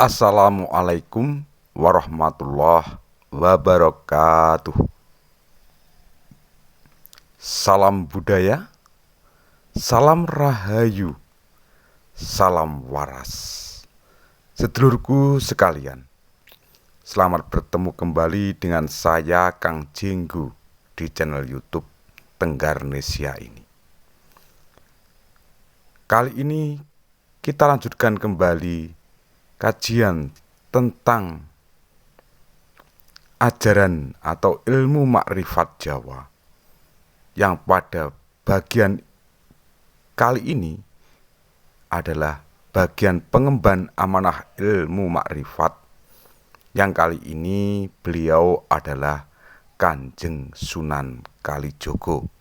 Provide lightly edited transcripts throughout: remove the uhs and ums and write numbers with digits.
Assalamualaikum warahmatullahi wabarakatuh. Salam budaya, salam rahayu, salam waras. Sedulurku sekalian, selamat bertemu kembali dengan saya Kang Jenggu di channel YouTube Tenggarnesia ini. Kali ini kita lanjutkan kembali kajian tentang ajaran atau ilmu makrifat Jawa yang pada bagian kali ini adalah bagian pengemban amanah ilmu makrifat yang kali ini beliau adalah Kanjeng Sunan Kalijogo.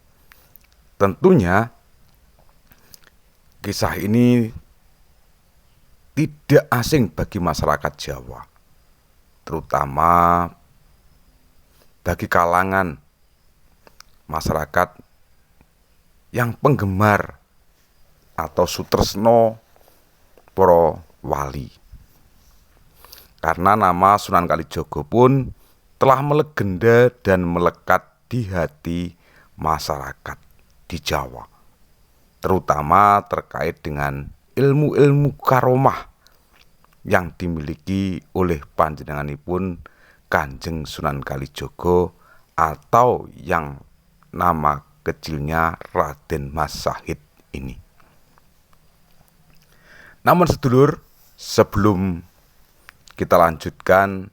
Tentunya kisah ini tidak asing bagi masyarakat Jawa, terutama bagi kalangan masyarakat yang penggemar atau sutresno para wali. Karena nama Sunan Kalijogo pun telah melegenda dan melekat di hati masyarakat di Jawa, terutama terkait dengan ilmu-ilmu karomah yang dimiliki oleh panjenenganipun Kanjeng Sunan Kalijogo atau yang nama kecilnya Raden Mas Sahid ini. Namun sedulur, sebelum kita lanjutkan,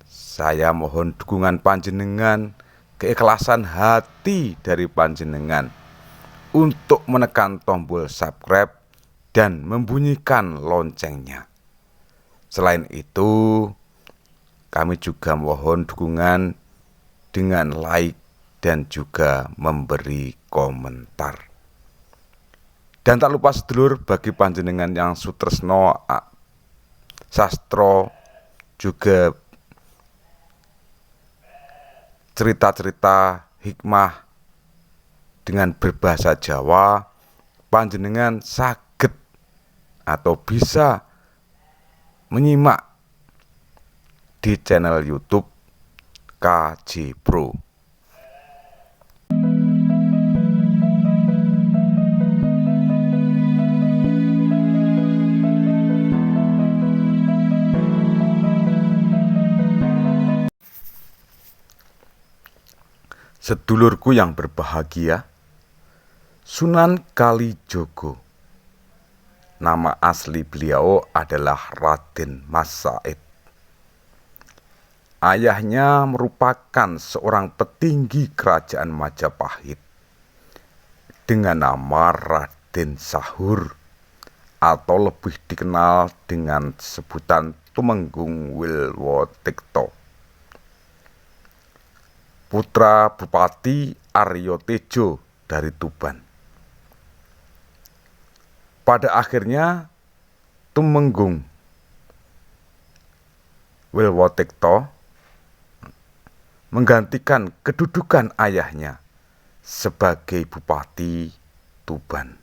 saya mohon dukungan panjenengan, keikhlasan hati dari panjenengan untuk menekan tombol subscribe dan membunyikan loncengnya. Selain itu, kami juga mohon dukungan dengan like dan juga memberi komentar. Dan tak lupa sedulur, bagi panjenengan yang sutresno sastro juga cerita-cerita hikmah dengan berbahasa Jawa, panjenengan saged atau bisa menyimak di channel YouTube KJ Pro. Sedulurku yang berbahagia, Sunan Kalijogo, nama asli beliau adalah Raden Mas Sahid. Ayahnya merupakan seorang petinggi kerajaan Majapahit dengan nama Raden Sahur atau lebih dikenal dengan sebutan Tumenggung Wilwotekto, putra Bupati Aryo Tejo dari Tuban. Pada akhirnya Tumenggung Wilwotekto menggantikan kedudukan ayahnya sebagai Bupati Tuban.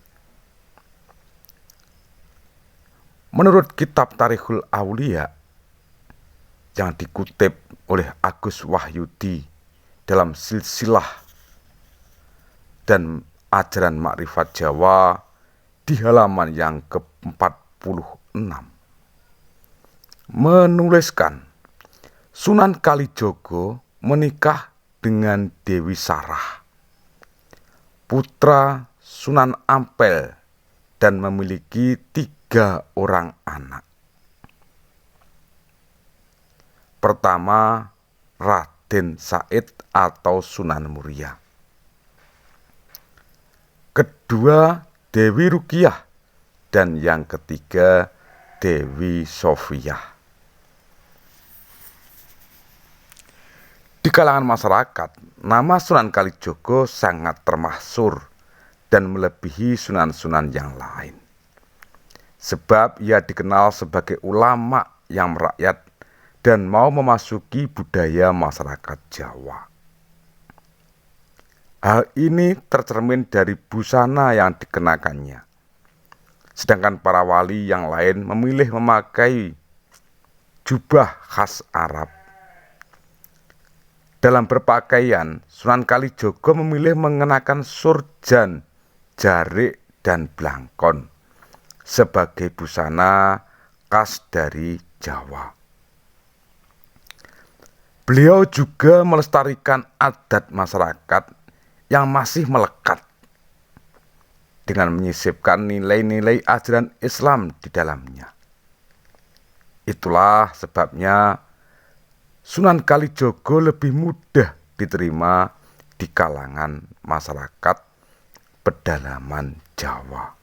Menurut kitab Tarikhul Aulia yang dikutip oleh Agus Wahyudi dalam silsilah dan ajaran makrifat Jawa di halaman yang ke-46 menuliskan Sunan Kalijogo menikah dengan Dewi Sarah, putra Sunan Ampel, dan memiliki 3 orang anak. Pertama, Raden Said atau Sunan Muria. Kedua, Dewi Rukiah, dan yang ketiga Dewi Sofiah. Di kalangan masyarakat, nama Sunan Kalijogo sangat termasyhur dan melebihi sunan-sunan yang lain, sebab ia dikenal sebagai ulama yang merakyat dan mau memasuki budaya masyarakat Jawa. Hal ini tercermin dari busana yang dikenakannya, sedangkan para wali yang lain memilih memakai jubah khas Arab. Dalam berpakaian, Sunan Kalijaga memilih mengenakan surjan, jarik, dan blangkon sebagai busana khas dari Jawa. Beliau juga melestarikan adat masyarakat yang masih melekat dengan menyisipkan nilai-nilai ajaran Islam di dalamnya. Itulah sebabnya Sunan Kalijaga lebih mudah diterima di kalangan masyarakat pedalaman Jawa.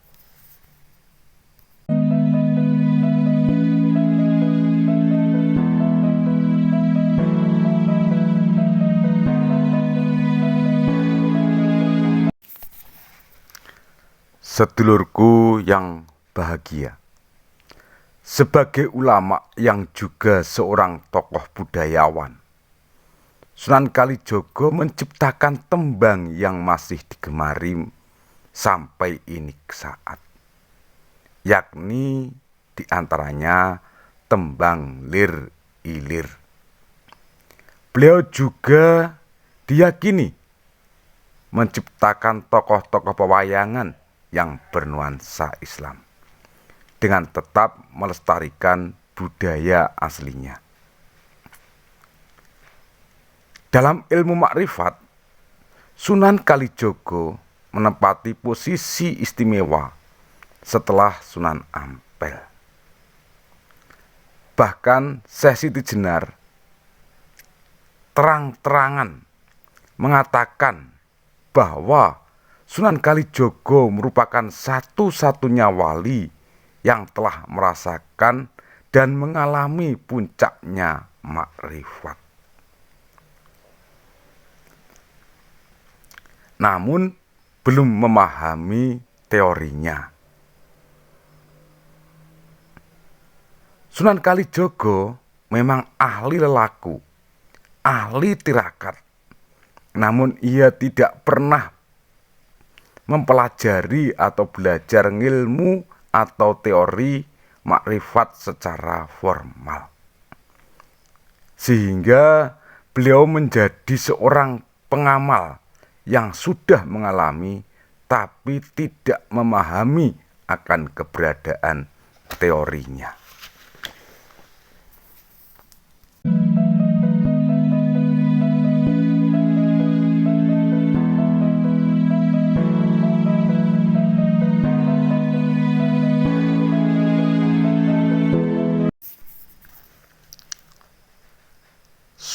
Sedulurku yang bahagia, sebagai ulama yang juga seorang tokoh budayawan, Sunan Kalijaga menciptakan tembang yang masih digemari sampai ini saat, yakni diantaranya tembang Lir Ilir. Beliau juga diyakini menciptakan tokoh-tokoh pewayangan yang bernuansa Islam dengan tetap melestarikan budaya aslinya. Dalam ilmu makrifat, Sunan Kalijaga menempati posisi istimewa setelah Sunan Ampel. Bahkan Syekh Siti Jenar terang-terangan mengatakan bahwa Sunan Kalijaga merupakan satu-satunya wali yang telah merasakan dan mengalami puncaknya makrifat. Namun belum memahami teorinya. Sunan Kalijaga memang ahli lelaku, ahli tirakat. Namun ia tidak pernah mempelajari atau belajar ilmu atau teori makrifat secara formal. Sehingga beliau menjadi seorang pengamal yang sudah mengalami tapi tidak memahami akan keberadaan teorinya.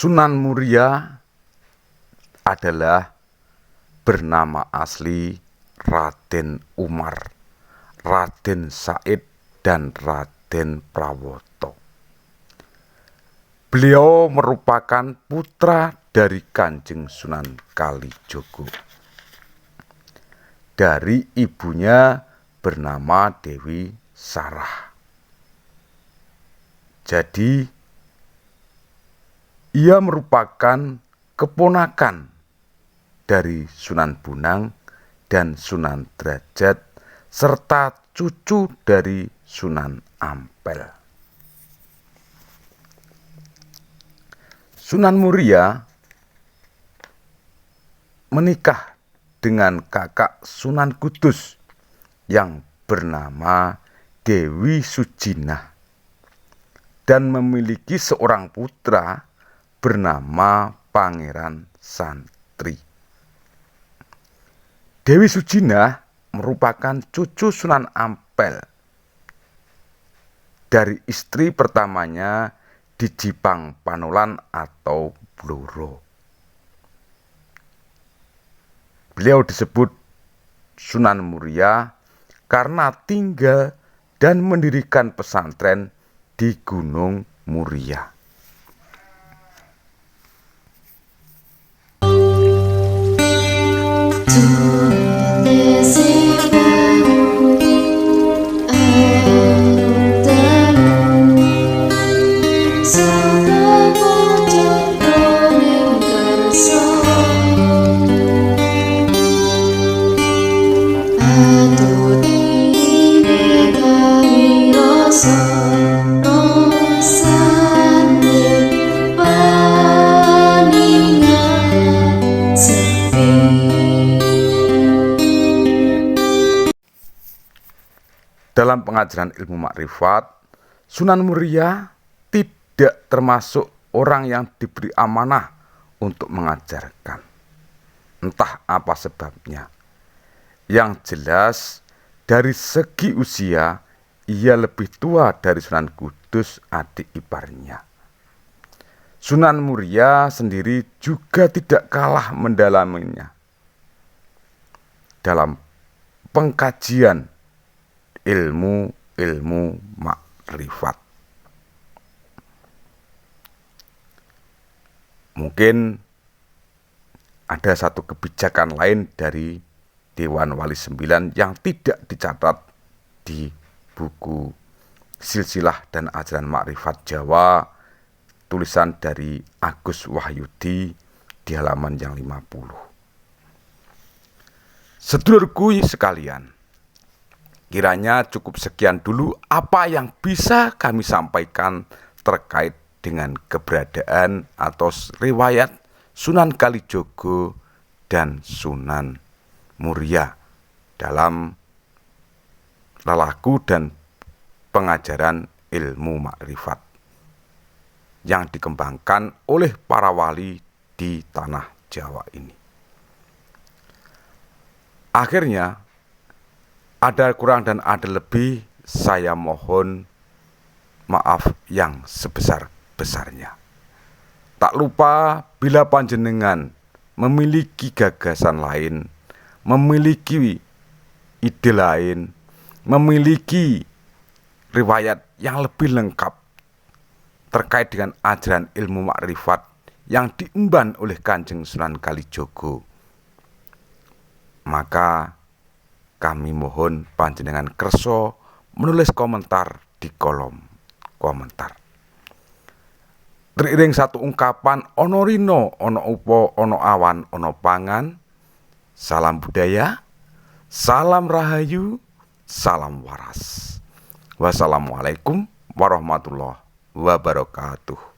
Sunan Muria adalah bernama asli Raden Umar, Raden Said, dan Raden Prawoto. Beliau merupakan putra dari Kanjeng Sunan Kalijaga. Dari ibunya bernama Dewi Sarah. Jadi ia merupakan keponakan dari Sunan Bonang dan Sunan Derajat serta cucu dari Sunan Ampel. Sunan Muria menikah dengan kakak Sunan Kudus yang bernama Dewi Sujinah dan memiliki seorang putra bernama Pangeran Santri. Dewi Sujinah merupakan cucu Sunan Ampel dari istri pertamanya di Jipang Panolan atau Blora. Beliau disebut Sunan Muria karena tinggal dan mendirikan pesantren di Gunung Muria. Dalam pengajaran ilmu makrifat, Sunan Muria tidak termasuk orang yang diberi amanah untuk mengajarkan. Entah apa sebabnya. Yang jelas, dari segi usia, ia lebih tua dari Sunan Kudus, adik iparnya. Sunan Muria sendiri juga tidak kalah mendalaminya dalam pengkajian ilmu makrifat. Mungkin ada satu kebijakan lain dari Dewan Wali 9 yang tidak dicatat di buku Silsilah dan Ajaran Makrifat Jawa, tulisan dari Agus Wahyudi di halaman yang 50. Sedulurku sekalian, kiranya cukup sekian dulu apa yang bisa kami sampaikan terkait dengan keberadaan atau riwayat Sunan Kalijogo dan Sunan Muria dalam lelaku dan pengajaran ilmu makrifat yang dikembangkan oleh para wali di tanah Jawa ini. Akhirnya, ada kurang dan ada lebih, saya mohon maaf yang sebesar-besarnya. Tak lupa bila panjenengan memiliki gagasan lain, memiliki ide lain, memiliki riwayat yang lebih lengkap terkait dengan ajaran ilmu makrifat yang diemban oleh Kanjeng Sunan Kalijogo, maka kami mohon panjenengan kerso menulis komentar di kolom komentar. Teriring satu ungkapan, ono rino, ono upo, ono awan, ono pangan. Salam budaya, salam rahayu, salam waras. Wassalamualaikum warahmatullahi wabarakatuh.